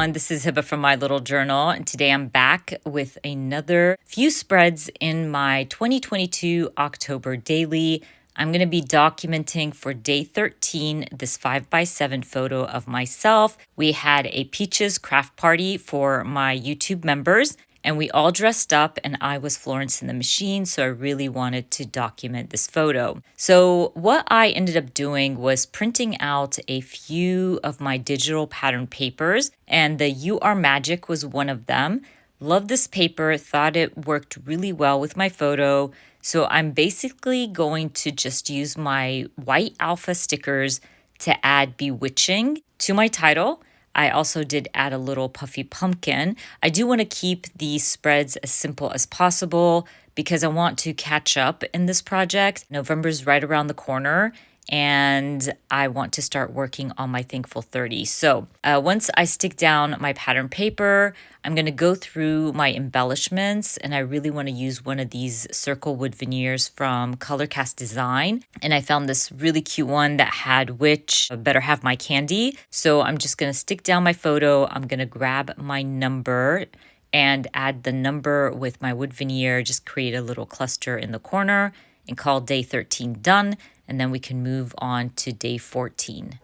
everyone. This is Hiba from My Little Journal, and today I'm back with another few spreads in my 2022 October daily. I'm going to be documenting for day 13 this 5x7 photo of myself. We had a Peaches craft party for my YouTube members, and we all dressed up, and I was Florence in the Machine, so I really wanted to document this photo. So what I ended up doing was printing out a few of my digital pattern papers, and the You Are Magic was one of them. Love this paper, thought it worked really well with my photo. So I'm basically going to just use my white alpha stickers to add bewitching to my title. I also did add a little puffy pumpkin. I do want to keep these spreads as simple as possible because I want to catch up in this project. November's right around the corner, and I want to start working on my Thankful 30. So once I stick down my pattern paper, I'm going to go through my embellishments, and I really want to use one of these circle wood veneers from Color Cast Design. And I found this really cute one that had Witch, Better Have My Candy. So I'm just going to stick down my photo. I'm going to grab my number and add the number with my wood veneer, just create a little cluster in the corner and call day 13 done. And then we can move on to day 14.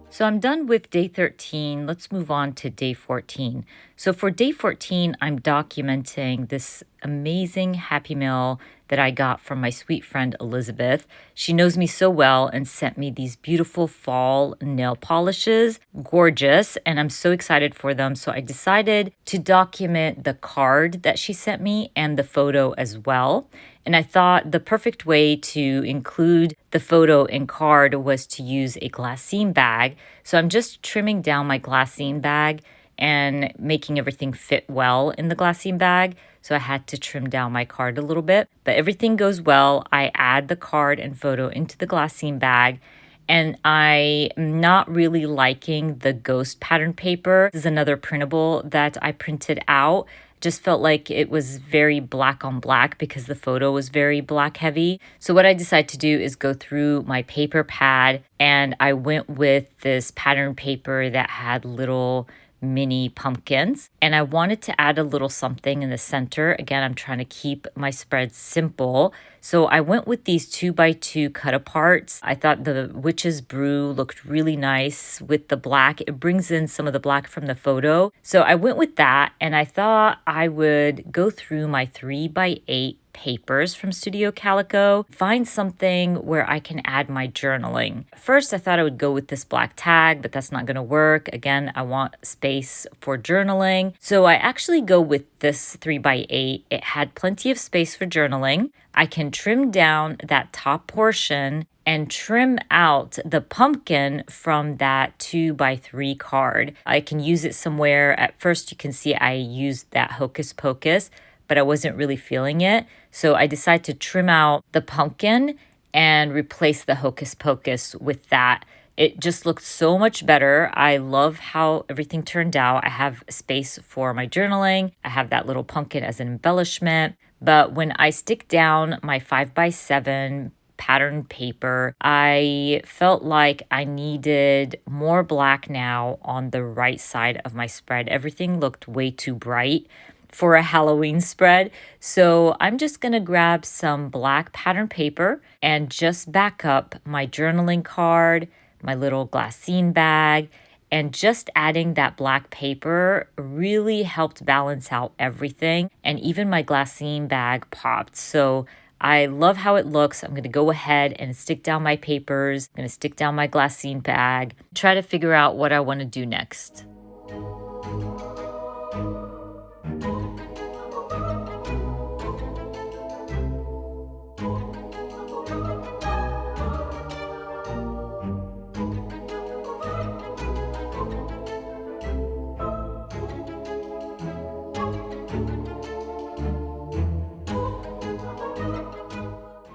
So I'm done with day 13. Let's move on to day 14. So for day 14, I'm documenting this amazing Happy Meal that I got from my sweet friend Elizabeth. She knows me so well and sent me these beautiful fall nail polishes. Gorgeous, and I'm so excited for them. So I decided to document the card that she sent me and the photo as well. And I thought the perfect way to include the photo and card was to use a glassine bag. So I'm just trimming down my glassine bag and making everything fit well in the glassine bag. So I had to trim down my card a little bit, but everything goes well. I add the card and photo into the glassine bag. And I'm not really liking the ghost pattern paper. This is another printable that I printed out. Just felt like it was very black on black because the photo was very black heavy. So what I decided to do is go through my paper pad, and I went with this pattern paper that had little mini pumpkins, and I wanted to add a little something in the center. Again, I'm trying to keep my spread simple. So I went with these 2x2 cut aparts. I thought the Witch's Brew looked really nice with the black. It brings in some of the black from the photo. So I went with that, and I thought I would go through my 3x8 papers from Studio Calico, find something where I can add my journaling. First, I thought I would go with this black tag, but that's not going to work. Again, I want space for journaling. So I actually go with this 3x8. It had plenty of space for journaling. I can trim down that top portion and trim out the pumpkin from that 2x3 card. I can use it somewhere. At first, you can see I used that Hocus Pocus, but I wasn't really feeling it. So I decided to trim out the pumpkin and replace the Hocus Pocus with that. It just looked so much better. I love how everything turned out. I have space for my journaling. I have that little pumpkin as an embellishment. But when I stick down my 5x7 pattern paper, I felt like I needed more black now on the right side of my spread. Everything looked way too bright for a Halloween spread. So I'm just gonna grab some black pattern paper and just back up my journaling card, my little glassine bag, and just adding that black paper really helped balance out everything. And even my glassine bag popped. So I love how it looks. I'm going to go ahead and stick down my papers. I'm going to stick down my glassine bag, try to figure out what I want to do next.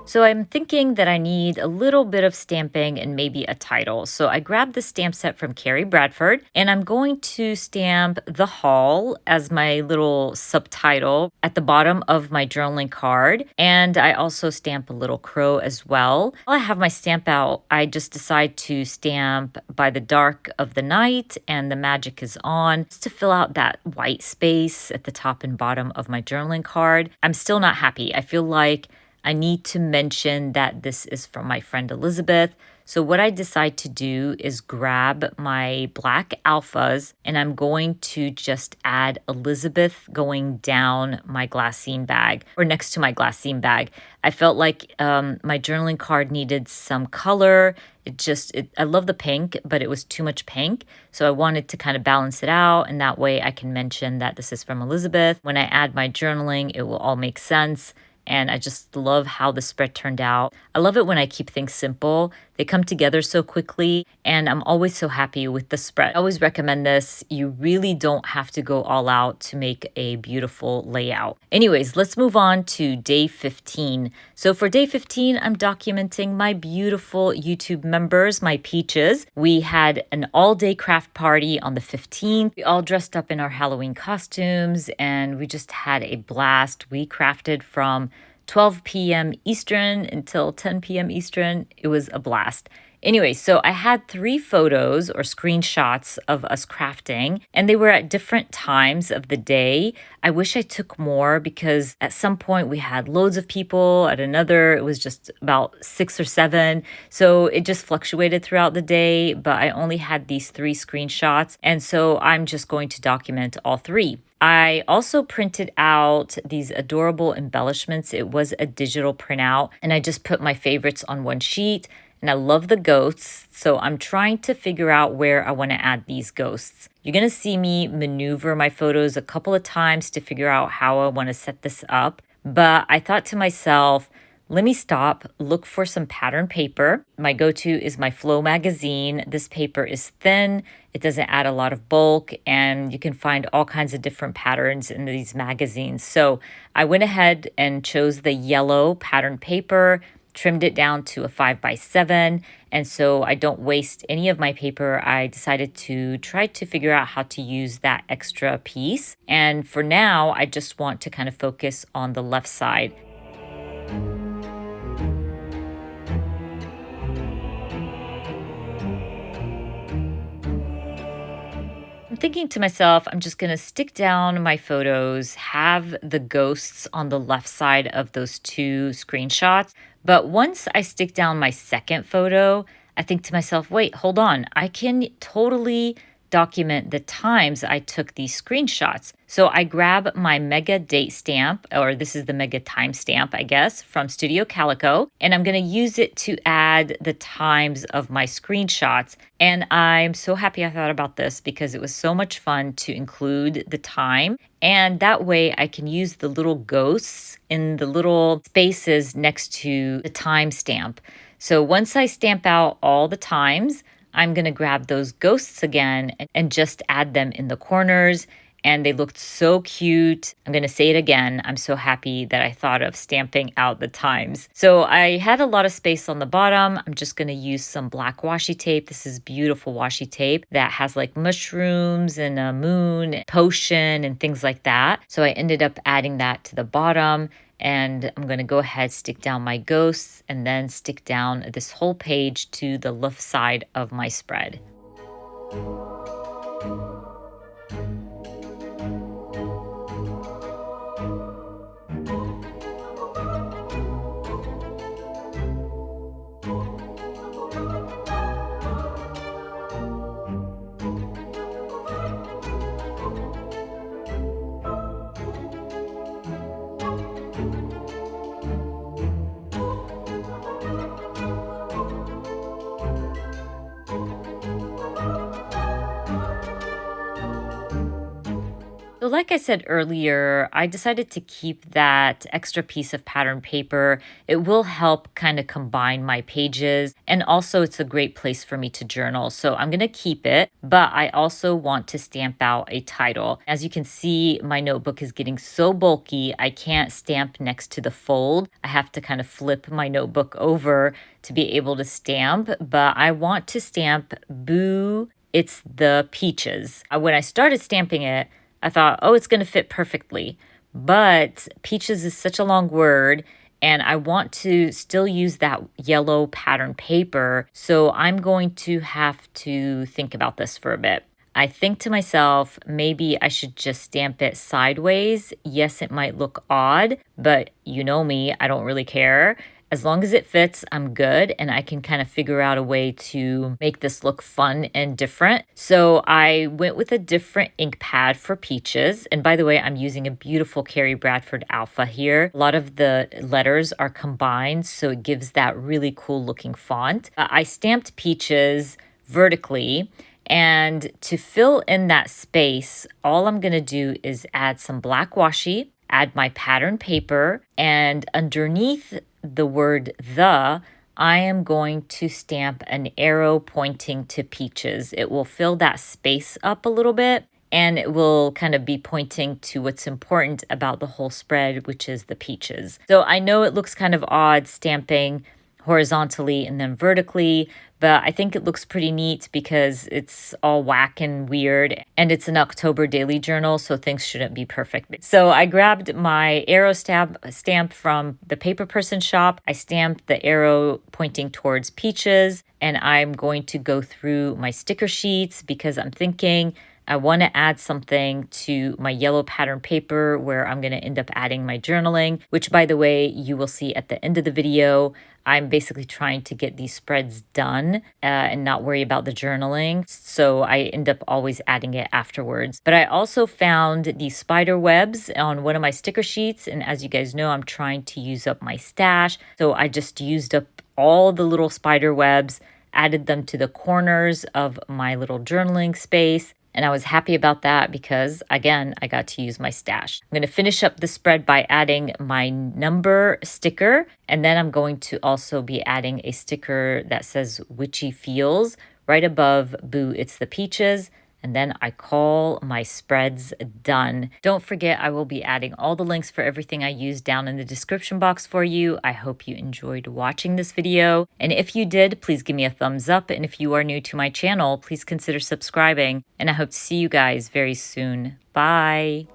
So I'm thinking that I need a little bit of stamping and maybe a title. So I grabbed the stamp set from Carrie Bradford and I'm going to stamp The Hall as my little subtitle at the bottom of my journaling card. And I also stamp a little crow as well. While I have my stamp out, I just decide to stamp By the Dark of the Night and The Magic is On, just to fill out that white space at the top and bottom of my journaling card. I'm still not happy. I feel like I need to mention that this is from my friend Elizabeth. So what I decide to do is grab my black alphas and I'm going to just add Elizabeth going down my glassine bag or next to my glassine bag. I felt like my journaling card needed some color. I love the pink, but it was too much pink. So I wanted to kind of balance it out. And that way I can mention that this is from Elizabeth. When I add my journaling, it will all make sense. And I just love how the spread turned out. I love it when I keep things simple. They come together so quickly, and I'm always so happy with the spread. I always recommend this. You really don't have to go all out to make a beautiful layout. Anyways, let's move on to day 15. So for day 15, I'm documenting my beautiful YouTube members, my peaches. We had an all-day craft party on the 15th. We all dressed up in our Halloween costumes, and we just had a blast. We crafted from 12 p.m. Eastern until 10 p.m. Eastern. It was a blast. Anyway, so I had 3 photos or screenshots of us crafting, and they were at different times of the day. I wish I took more because at some point we had loads of people, at another it was just about 6 or 7. So it just fluctuated throughout the day, but I only had these 3 screenshots, and so I'm just going to document all 3. I also printed out these adorable embellishments. It was a digital printout, and I just put my favorites on one sheet. And I love the ghosts, so I'm trying to figure out where I want to add these ghosts. You're going to see me maneuver my photos a couple of times to figure out how I want to set this up. But I thought to myself, let me stop, look for some pattern paper. My go-to is my Flow magazine. This paper is thin, it doesn't add a lot of bulk, and you can find all kinds of different patterns in these magazines. So I went ahead and chose the yellow pattern paper, trimmed it down to a 5x7. And so I don't waste any of my paper. I decided to try to figure out how to use that extra piece. And for now, I just want to kind of focus on the left side. I'm thinking to myself, I'm just going to stick down my photos, have the ghosts on the left side of those 2 screenshots. But once I stick down my second photo, I think to myself, wait, hold on. I can totally document the times I took these screenshots. So I grab my mega date stamp, or this is the mega time stamp, I guess, from Studio Calico, and I'm going to use it to add the times of my screenshots. And I'm so happy I thought about this because it was so much fun to include the time. And that way I can use the little ghosts in the little spaces next to the time stamp. So once I stamp out all the times, I'm going to grab those ghosts again and just add them in the corners. And they looked so cute. I'm going to say it again. I'm so happy that I thought of stamping out the times. So I had a lot of space on the bottom. I'm just going to use some black washi tape. This is beautiful washi tape that has like mushrooms and a moon, potion and things like that. So I ended up adding that to the bottom. And I'm going to go ahead, stick down my ghosts, and then stick down this whole page to the left side of my spread. So like I said earlier, I decided to keep that extra piece of pattern paper. It will help kind of combine my pages, and also it's a great place for me to journal. So I'm going to keep it, but I also want to stamp out a title. As you can see, my notebook is getting so bulky, I can't stamp next to the fold. I have to kind of flip my notebook over to be able to stamp, but I want to stamp Boo, It's the Peaches. When I started stamping it, I thought, oh, it's going to fit perfectly. But peaches is such a long word, and I want to still use that yellow pattern paper. So I'm going to have to think about this for a bit. I think to myself, maybe I should just stamp it sideways. Yes, it might look odd, but you know me, I don't really care. As long as it fits, I'm good, and I can kind of figure out a way to make this look fun and different. So I went with a different ink pad for peaches. And by the way, I'm using a beautiful Carrie Bradford Alpha here. A lot of the letters are combined, so it gives that really cool looking font. I stamped peaches vertically. And to fill in that space, all I'm going to do is add some black washi, add my pattern paper, and underneath the word the, I am going to stamp an arrow pointing to peaches. It will fill that space up a little bit, and it will kind of be pointing to what's important about the whole spread, which is the peaches. So I know it looks kind of odd stamping horizontally and then vertically, but I think it looks pretty neat because it's all whack and weird, and it's an October daily journal, so things shouldn't be perfect. So I grabbed my arrow stamp from the paper person shop. I stamped the arrow pointing towards peaches, and I'm going to go through my sticker sheets because I'm thinking I want to add something to my yellow pattern paper where I'm going to end up adding my journaling, which by the way, you will see at the end of the video. I'm basically trying to get these spreads done and not worry about the journaling. So I end up always adding it afterwards. But I also found these spider webs on one of my sticker sheets. And as you guys know, I'm trying to use up my stash. So I just used up all the little spider webs, added them to the corners of my little journaling space. And I was happy about that because, again, I got to use my stash. I'm going to finish up the spread by adding my number sticker. And then I'm going to also be adding a sticker that says Witchy Feels right above Boo, It's the Peaches. And then I call my spreads done. Don't forget, I will be adding all the links for everything I use down in the description box for you. I hope you enjoyed watching this video. And if you did, please give me a thumbs up. And if you are new to my channel, please consider subscribing. And I hope to see you guys very soon. Bye.